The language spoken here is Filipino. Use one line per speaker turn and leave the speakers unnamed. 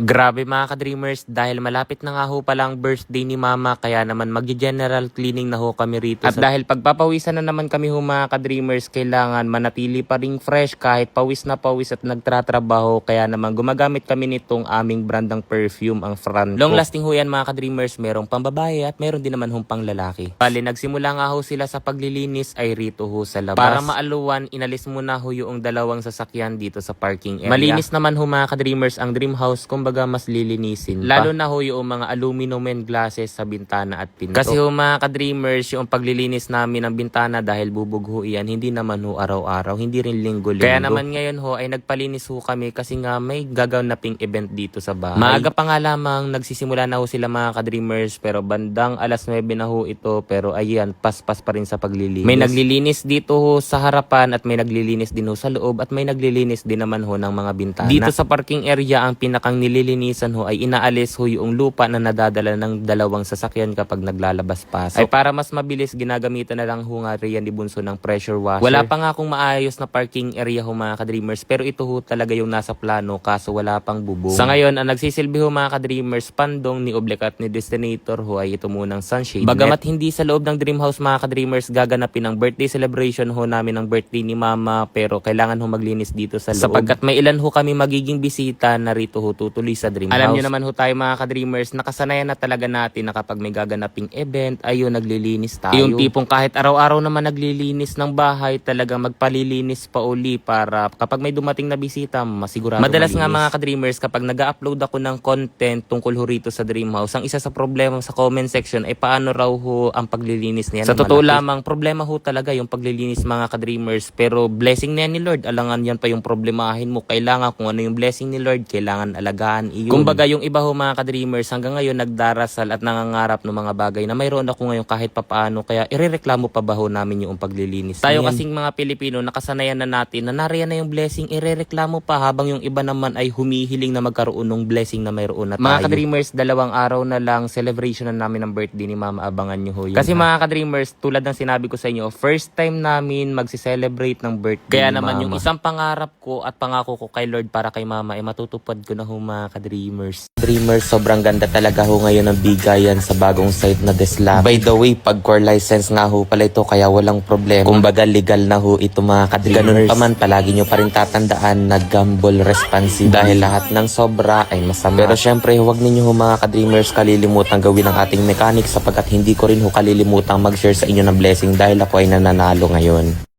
Grabe mga ka-dreamers, dahil malapit na nga ho palang birthday ni mama, kaya naman magge-general cleaning na ho kami rito. At dahil pagpapawisan na naman kami ho mga ka-dreamers, kailangan manatili pa ring fresh kahit pawis na pawis at nagtratrabaho, kaya naman gumagamit kami nitong aming brandang perfume, ang Franco. Long lasting ho yan mga ka-dreamers, merong pambabae at meron din naman hong pang lalaki. Bali, nagsimula nga ho sila sa paglilinis ay rito ho sa labas. Para maaluwan, inalis muna ho yung dalawang sasakyan dito sa parking area. Malinis naman ho mga ka-dreamers ang dream house, kumbaga mas lilinisin pa. Lalo na ho yung mga aluminum and glasses sa bintana at pinto. Kasi ho mga ka-dreamers, yung paglilinis namin ng bintana dahil bubog ho iyan, hindi naman ho araw-araw, hindi rin linggo-linggo. Kaya naman ngayon ho ay nagpalinis ho kami kasi nga may gaganaping event dito sa bahay. Maaga pa nga lamang nagsisimula na ho sila mga ka-dreamers, pero bandang alas 9 na ho ito, pero ayan, paspas pa rin sa paglilinis. May naglilinis dito ho sa harapan at may naglilinis din ho sa loob at may naglilinis din naman ho ng mga bintana. Dito sa parking area, ang pinakang nililinisan ho ay inaalis ho yung lupa na nadadala ng dalawang sasakyan kapag naglalabas-pasok. Ay para mas mabilis, ginagamitan na lang ho nga riyan ni Bunso ng pressure washer. Wala pa nga akong maayos na parking area ho mga ka-dreamers, pero ito ho talaga yung nasa plano kaso wala pang bubong. Sa ngayon, ang nagsisilbi ho mga ka-dreamers, pandong ni Oblek at ni Destinator ho ay ito munang sunshade. Bagamat hindi sa loob ng dream house mga ka-dreamers gaganapin ang birthday celebration ho namin ng birthday ni mama, pero kailangan ho maglinis dito sa loob. Sapagkat may ilan ho kami magiging bisita na rito ho tutuloy sa dream house. Alam nyo naman ho tayo mga ka-dreamers, nakasanayan na talaga natin na kapag may gaganaping event, ayun, naglilinis tayo. Yung tipong kahit araw-araw naman naglilinis ng bahay, talagang magpalilinis pa uli para kapag may dumating na bisita, masigurado madalas malinis. Nga mga ka-dreamers, kapag nag-upload ako ng content tungkol ho rito sa dream house, ang isa sa problema sa comment section ay paano raw ho ang paglilinis niyan. Sa totoo lamang, problema ho talaga yung paglilinis mga ka-dreamers, pero blessing na yan ni Lord. Alangan yan pa yung problemahin mo. Kailangan kung ano yung blessing ni Lord, kailangan alagaan iyon. Kumbaga yung iba ho mga ka-dreamers hanggang ngayon nagdarasal at nangangarap ng mga bagay na mayroon ako ngayon kahit papaano, kaya irereklamo pa ba ho namin yung paglilinis. Tayo kasing mga Pilipino, nakasanayan na natin na nariyan na yung blessing, irereklamo pa, habang yung iba naman ay humihiling na magkaroon ng blessing na mayroon na tayo. Mga ka-dreamers, 2 araw na lang celebration na namin ng birthday ni mama, abangan nyo ho yun. Kasi mga ka-dreamers, tulad ng sinabi ko sa inyo, first time namin magsi-celebrate ng birthday kaya ni naman mama. Yung isang pangarap ko at pangako ko kay Lord para kay mama ay matutupad ko na ho mga ka-dreamers. Dreamers, sobrang ganda talaga ho ngayon ang bigayan sa bagong site na Deslab. By the way, pag core license nga ho pala ito, kaya walang problema. Kumbaga legal na ho ito mga ka-dreamers. Ganun pa man, palagi nyo pa rin tatandaan na gamble responsible dahil lahat ng sobra ay masama. Pero syempre, huwag ninyo ho mga ka-dreamers kalilimutan gawin ang ating mechanic, sapagkat hindi ko rin ho kalilimutang mag-share sa inyo ng blessing dahil ako ay nananalo ngayon.